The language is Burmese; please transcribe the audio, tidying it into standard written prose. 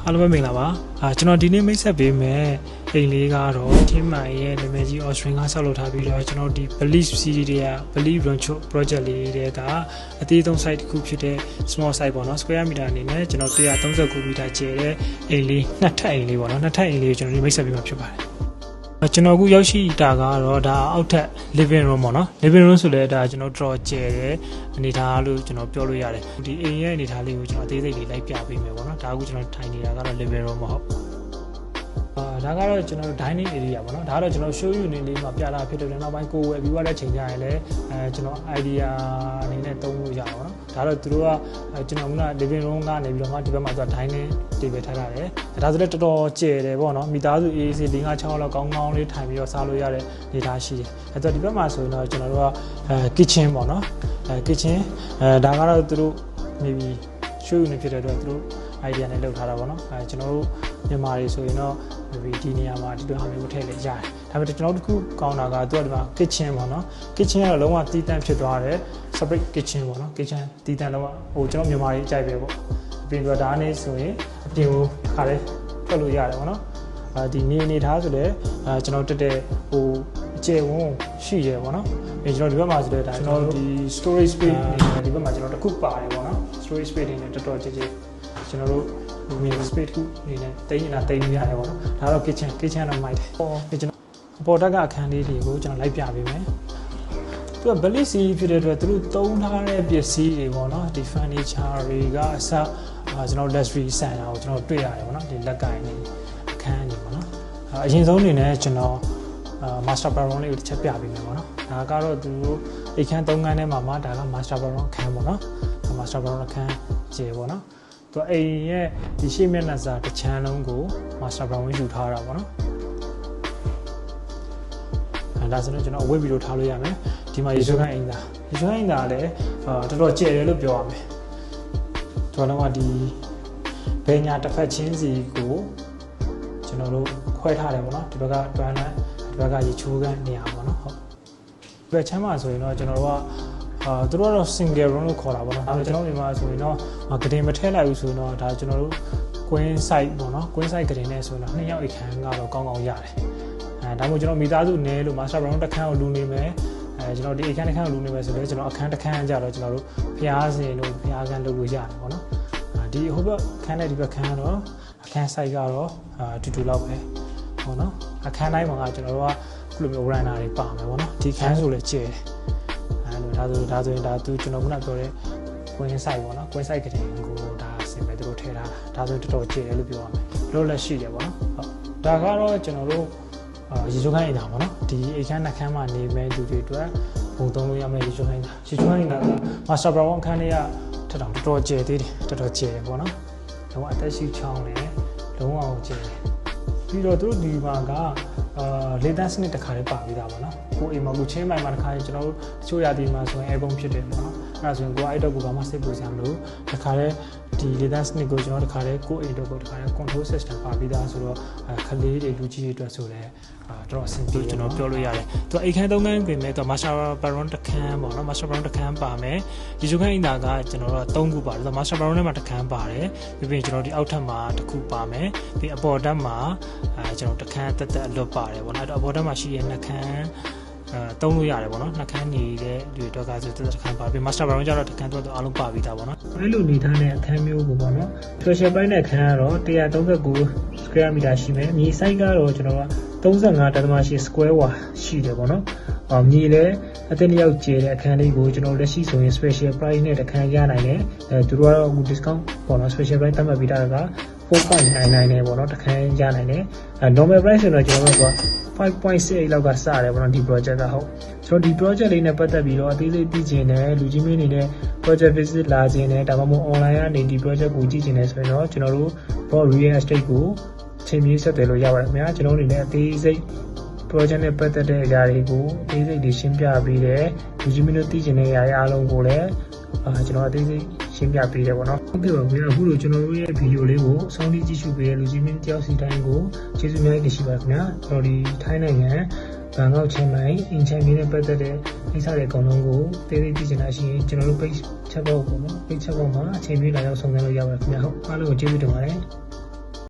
အားလုံးပဲမင်္ဂလာပါကျွန်တော်ဒီနေ့မိတ်ဆက်ပေးမယ်အိမ်လေးကတော့ချင်းမိုင်ရဲ့နာမည်ကြီး Austrian ကဆောက်လုပ်ထားပြီးတော့ကျွန်တော်ဒီ Belief Series တွေက Belief Rancho Project လေးတွေကအသေးဆုံး site တစ်ခုဖြစ်တဲ့ small site ပေါ့နော် square meter အနေနဲ့ကျွန်တော်139 meter ကျယ်တဲ့အိမ်လေးနှစ်ထပ်အိမ်လေးပေါ့နော်နှစ်ထပ်အိမ်လေးကိုကျွန်တော်ဒီမိတ်ဆက်ပေးမှာဖြစ်ပါတယ်ကျွန်တော်အခုရောက်ရှိတာကတော့ဒါအောက်ထပ် living room ပေါ့နော် living room ဆိုလဲဒါကျွန်တော်တော်ကျယ်တဲ့အနေထားလို့ကျွန်တော်ပြောလို့ရတယ်ဒီအိမ်ရဲ့အနေထားလေးကိုကျွန်တော်အသေးစိတ်လေးလိုက်ပြပေးမယ်ပေါ့နော်ဒါအခုကျွန်တော်ထိုင်နေတာကတော့ living room မဟုတ်ဒါကတော့ကျွန်တော်တို့ dining area ပေါ့နော်ဒါကတော့ကျွန်တော် show you နေလေးမှာပြတာဖြစ်တယ်နောက်ပိုင်းကိုယ်ဝယ်ပြီးသွားတဲ့ချိန်ကျရင်လည်းကျွန်တော် idea အနေနဲ့သုံးလို့ရပါတော့ဒါတော့သူတို့ကကျွန်တော်က living room ကနေပြီးတော့မှဒီဘက်မှာသူက dining table ထားတယ်ဒါဆိုလည်းတော်တော်ကျယ်တယ်ပေါ့နော်မိသားစု AC 5-6လောက်ကောင်းကောင်းလေးထိုင်ပြီးတော့စားလို့ရတဲ့နေသားရှိတယ်အဲ့တော့ဒီဘက်မှာဆိုရင်တော့ကျွန်တော်တို့ကkitchen ပေါ့နော်kitchen ဒါကတော့သူတို့ maybe show you နေဖြစ်တဲ့အတွက်သူတို့ idea နဲ့လုပ်ထားတာပေါ့နော်ကျွန်တော်တို့မြန်မာတွေဆိုရင်တော့ဒီနေရာမှာဒီလိုဟာမျိုးထည့်လိုက်ရတယ်ဒါပေမဲ့ကျွန်တော်တို့ခုကောင်းတာကသူကဒီမှာ kitchen ပေါ့နော် kitchen ကတော့လုံးဝတီးတန့်ဖြစ်သွားတယ် separate kitchen ပေါ့နော် kitchen တီးတန့်လုံးဝဟိုကျွန်တော်မြန်မာတွေအကြိုက်ပဲပေါ့အပြင်ကဒါနဲ့ဆိုရင်အပြင်ကိုခါလဲထွက်လို့ရတယ်ပေါ့နော်ဒီနေထားဆိုလည်းကျွန်တော်တက်တဲ့ဟိုအကျယ်ဝန်းရှိရပေါ့နော်ကျွန်တော်ဒီဘက်မှာဆိုလည်းဒါကျွန်တော်ဒီ storage space ဒီဘက်မှာကျွန်တော်တခုပါတယ်ပေါ့နော် storage space တွေနဲ့တော်တော်ကျယ်ကျယ်ကျွန်တော်တို့ဒီ space ခုအနေနဲ့တိန်းနေတာတိန်းနေရတယ်ပေါ့နော်ဒါတော့ kitchen တော့မိုက်တယ်ကျွန်တော်အပေါ်တက်ကအခန်းလေးတွေကိုကျွန်တော်လိုက်ပြပေးမယ်သူက Belief Series ဖြစ်တဲ့အတွက်သူတို့သုံးထားတဲ့ပစ္စည်းတွေပေါ့နော်ဒီ furniture တွေကအစကျွန်တော် luxury ဆန်တာကိုကျွန်တော်တွေ့ရတယ်ပေါ့နော်ဒီလက်ကင်တွေအခန်းတွေပေါ့နော်အရင်ဆုံးအနေနဲ့ကျွန်တော်master bedroom လေးကိုတစ်ချက်ပြပေးမယ်ပေါ့နော်ဒါကတော့သူတို့အိမ်ခန်း3ခန်းထဲမှာဒါက master bedroom အခန်းပေါ့နော် master bedroom အခန်းကျယ်ပေါ့နော်သူအိမ်ရဲ့ဒီရှေ့မျက်နှာစာတစ်ချမ်းလုံးကို master bedroom ယူထားတာပေါ့နော်ဒါဆိုတော့ကျွန်တော်အဝတ်ဗီဒီယိုထားလို့ရမယ်ဒီမှာရေချိုးခန်းအိမ်သားလည်းတော်တော်ကျယ်တယ်လို့ပြောရမယ်ကျွန်တော်ကဒီဘယ်ညာတစ်ဖက်ချင်းစီကိုကျွန်တော်တို့ခွဲထားတယ်ပေါ့နော်ဒီဘက်ကတွန်းလန်းဒီဘက်ကရေချိုးခန်းနေရာပေါ့နော်ဟုတ်ဒီဘက်ချမ်းမှာဆိုရင်တော့ကျွန်တော်တို့ကသူတို့ကတော့ single room လို့ခေါ်တာပေါ့နော်ဒါပေမဲ့ကျွန်တော်မြန်မာဆိုရင်တော့ဂဒင်မထည့်လိုက်ဘူးဆိုရင်တော့ဒါကျွန်တော်တို့ queen size ပေါ့နော် queen size ဂဒင်နဲ့ဆိုရင်တော့2ယောက်အိမ်ခန်းကတော့ကောင်းကောင်းရတယ်ဒါမှမဟုတ်ကျွန်တော်မိသားစုနဲလို့ master bedroom တစ်ခန်းကိုလူနေမယ်ကျွန်တော်ဒီအခန်းတစ်ခန်းကိုလူနေမယ်ဆိုတော့ကျွန်တော်အခန်းတစ်ခန်းကြတော့ကျွန်တော်တို့ဖျားစင်လို့ဖျားခန်းလုပ်လို့ရတယ်ပေါ့နော်ဒီဟိုဘက်ခန်းနဲ့ဒီဘက်ခန်းတော့အခန်း size ကတော့တူလောက်ပဲပေါ့နော်အခန်းတိုင်းမှာကျွန်တော်တို့ကခုလိုမျိုး runner တွေပါမယ်ပေါ့နော်ဒီခန်းဆိုလည်းကျယ်တယ်ဒါဆိုရင်ဒါသူကျွန်တော်ခုနပြောတဲ့ queen size ပေါ့နော် queen size ကတည်းကိုဒါဆင်ပဲသူတို့ထည့်ထားတာဒါဆိုတော်တော်ကျယ်တယ်လို့ပြောရမယ်လို့လည်းရှိတယ်ပေါ့နော်ဟုတ်ဒါကတော့ကျွန်တော်တို့ရေချိုးခိုင်းနေတာပေါ့နော်ဒီအိမ်ခန်းနှခမ်းမှာနေမဲ့လူတွေအတွက်ပုံသုံးလို့ရမယ့်ရေချိုးခိုင်းတာရေချိုးခိုင်းတာက master bedroom အခန်းလေးကထထောင်တော်တော်ကျယ်သေးတယ်တော်တော်ကျယ်ပေါ့နော်လုံးဝအသက်ရှူချောင်းနဲ့လုံးဝကျယ်တယ်ပြီးတော့သူတို့ဒီမှာကလေတန်းစနစ်တစ်ခါလေးပါပြီးသားပေါ့နော်ကိုအိမ်မှာကိုချင်းမိုင်မှာတစ်ခါလေးကျွန်တော်တို့အချို့ရာသီမှာဆိုရင်အဲပုံဖြစ်တယ်ပေါ့နော်အဲ့ဒါဆိုရင်ကိုအဲ့တော့ကိုဘာမှစိတ်ပူစရာမလိုတစ်ခါလေးဒီလေတန်းစနစ်ကိုကျွန်တော်တစ်ခါလေးကိုအိမ်တော့ကိုတစ်ခါလေး control system ပါပြီးသားဆိုတော့ခလေးတွေလူကြီးတွေအတွက်ဆိုလည်းတော်တော်အဆင်ပြေကျွန်တော်ပြောလို့ရတယ်သူအိမ်ခန်း3ခန်းပြင်မဲ့သူ master bedroom တစ်ခန်းပေါ့နော် master bedroom တစ်ခန်းပါမယ်ဒီချိုးခန်းအိမ်သားကကျွန်တော်တို့3ခုပါတယ်သူ master bedroom ထဲမှာတစ်ခန်းပါတယ်ပြီးကျွန်တော်ဒီအောက်ထပ်မှာတစ်ခုပါမယ်ပြီးအပေါ်ထပ်မှာကျွန်တော်တစ်ခန်းတက်အလွတ်ပါတယ်ပေါ့နော်အဲ့တော့အပေါ်ထပ်မှာရှိတဲ့2ခန်းသုံးလို့ရတယ်ပေါ့နော်2ခန်းနေတဲ့ဒီတော့ကဆိုတစ်ခန်းပါပြီး master bedroom ကျတော့တစ်ခန်းတော့အားလုံးပါပြီးသားပေါ့နော်အဲ့လိုနေထားတဲ့အခန်းမျိုးကိုပေါ့နော် special price နဲ့အခန်းကတော့139 square meter ရှိမယ်မြေ size ကတော့ကျွန်တော်က35.8 square ဝါရှိတယ်ပေါ့နော်မြေလည်းအသက်လျောက်ကျတဲ့အခန်းလေးကိုကျွန်တော်လက်ရှိဆိုရင် special price နဲ့တစ်ခန်းရနိုင်တယ်သူတို့ကတော့အခု discount ပေါ့နော် special price သတ်မှတ်ပြီးတာက 4.99 နဲ့ပေါ့နော်တစ်ခန်းရနိုင်တယ်normal price ဆိုတော့ကျွန်တော်တို့က5.68 လောက်ကစတယ်ပေါ့နော်ဒီ project ကဟုတ်ကျွန်တော်ဒီ project လေးနဲ့ပတ်သက်ပြီးတော့အသေးစိတ်သိချင်တယ်လူကြီးမင်းအနေနဲ့ project visit လာခြင်းနဲ့ဒါမှမဟုတ် online ကနေဒီ project ကိုကြည့်ချင်တယ်ဆိုရင်တော့ကျွန်တော်တို့ real estate ကိုချိန်ပြေးဆက်သွယ်လို့ရပါတယ်ခင်ဗျာကျွန်တော်အနေနဲ့အသေးစိတ် project နဲ့ပတ်သက်တဲ့အရာတွေကိုအသေးစိတ်တွေရှင်းပြပေးတယ်လူကြီးမင်းတို့သိချင်တဲ့အရာတွေအားလုံးကိုလည်းကျွန်တော်အသေးစိတ်ရှင်းပြပေးတယ်ပေါ့နော်ဟုတ်ကဲ့ပါခင်ဗျာအခုလိုကျွန်တော်တို့ရဲ့ဗီဒီယိုလေးကိုစောင့်ကြည့်ကြည့်ရှုပေးတဲ့လူကြီးမင်းတယောက်စီတိုင်းကိုကျေးဇူးများတင်ရှိပါခင်ဗျာကျွန်တော်ဒီထိုင်းနိုင်ငံဘန်ကောက်ချင်းမိုင်အင်ချန်ပြည်နဲ့ပတ်သက်တဲ့ကိစ္စတွေအကုန်လုံးကိုသေးသေးသိချင်တာရှိရင်ကျွန်တော်တို့ page ချက်ပေါက်ပေါ့နော် page ချက်ပေါက်မှာအချိန်ပြေးလာရောက်ဆောင်ရွက်လို့ရပါတယ်ခင်ဗျာဟုတ်အားလုံးကိုကျေးဇူးတင်ပါတယ်